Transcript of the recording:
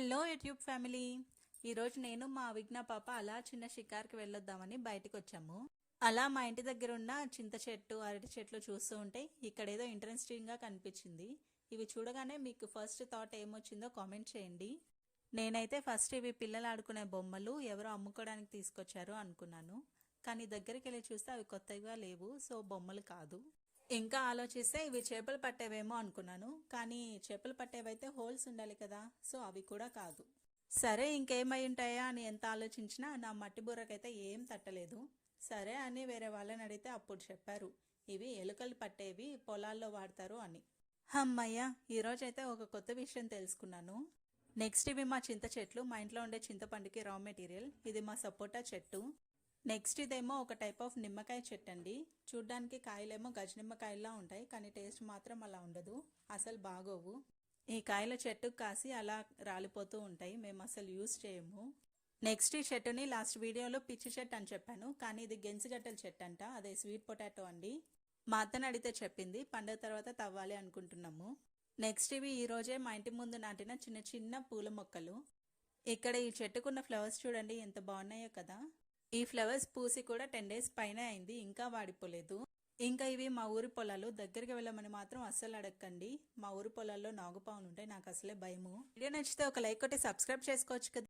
Hello YouTube family. ఈరోజు నేను మా విఘ్న పాప అలా చిన్న షికార్కి వెళ్ళొద్దామని బయటకు వచ్చాము. అలా మా ఇంటి దగ్గర ఉన్న చింత చెట్టు అరటి చెట్లు చూస్తూ ఉంటే ఇక్కడ ఏదో ఇంట్రెస్టింగ్గా కనిపించింది. ఇవి చూడగానే మీకు ఫస్ట్ థాట్ ఏమొచ్చిందో కామెంట్ చేయండి. నేనైతే ఫస్ట్ ఇవి పిల్లలు ఆడుకునే బొమ్మలు ఎవరో అమ్ముకోవడానికి తీసుకొచ్చారు అనుకున్నాను. కానీ దగ్గరికి వెళ్ళి చూస్తే అవి కొత్తగా లేవు, సో బొమ్మలు కాదు. ఇంకా ఆలోచిస్తే ఇవి చేపలు పట్టేవేమో అనుకున్నాను. కానీ చేపలు పట్టేవైతే హోల్స్ ఉండాలి కదా, సో అవి కూడా కాదు. సరే ఇంకేమై ఉంటాయా అని ఎంత ఆలోచించినా నా మట్టి బుర్రకైతే ఏం తట్టలేదు. సరే అని వేరే వాళ్ళని అడిగితే అప్పుడు చెప్పారు ఇవి ఎలుకలు పట్టేవి, పొలాల్లో వాడతారు అని. అమ్మయ్య, ఈరోజైతే ఒక కొత్త విషయం తెలుసుకున్నాను. నెక్స్ట్ ఇవి మా చింత చెట్లు, మా ఇంట్లో ఉండే చింతపండుకి రా మెటీరియల్. ఇది మా సపోటా చెట్టు. నెక్స్ట్ ఇదేమో ఒక టైప్ ఆఫ్ నిమ్మకాయ చెట్టు అండి. చూడ్డానికి కాయలేమో గజ నిమ్మకాయలా ఉంటాయి, కానీ టేస్ట్ మాత్రం అలా ఉండదు, అసలు బాగోవు. ఈ కాయల చెట్టుకు కాసి అలా రాలిపోతూ ఉంటాయి, మేము అసలు యూస్ చేయము. నెక్స్ట్ ఈ చెట్టుని లాస్ట్ వీడియోలో పిచ్చి చెట్టు అని చెప్పాను, కానీ ఇది గెంజిగడ్డల చెట్టు అంట, అదే స్వీట్ పొటాటో అండి. మా అత్తని అడిగితే చెప్పింది, పండుగ తర్వాత తవ్వాలి అనుకుంటున్నాము. నెక్స్ట్ ఇవి ఈ రోజే మా ఇంటి ముందు నాటిన చిన్న చిన్న పూల మొక్కలు. ఇక్కడ ఈ చెట్టుకున్న ఫ్లవర్స్ చూడండి ఎంత బాగున్నాయో కదా. ఈ ఫ్లవర్స్ పూసి కూడా 10 days పైన అయింది, ఇంకా వాడిపోలేదు. ఇంకా ఇవి మా ఊరి పొలాలు, దగ్గరికి వెళ్ళమని మాత్రం అస్సలు అడగండి. మా ఊరి పొలాల్లో నాగుపాములు ఉంటాయి, నాకు అసలే భయము. వీడియో నచ్చితే ఒక లైక్ కొట్టి సబ్స్క్రైబ్ చేసుకోవచ్చు కదా.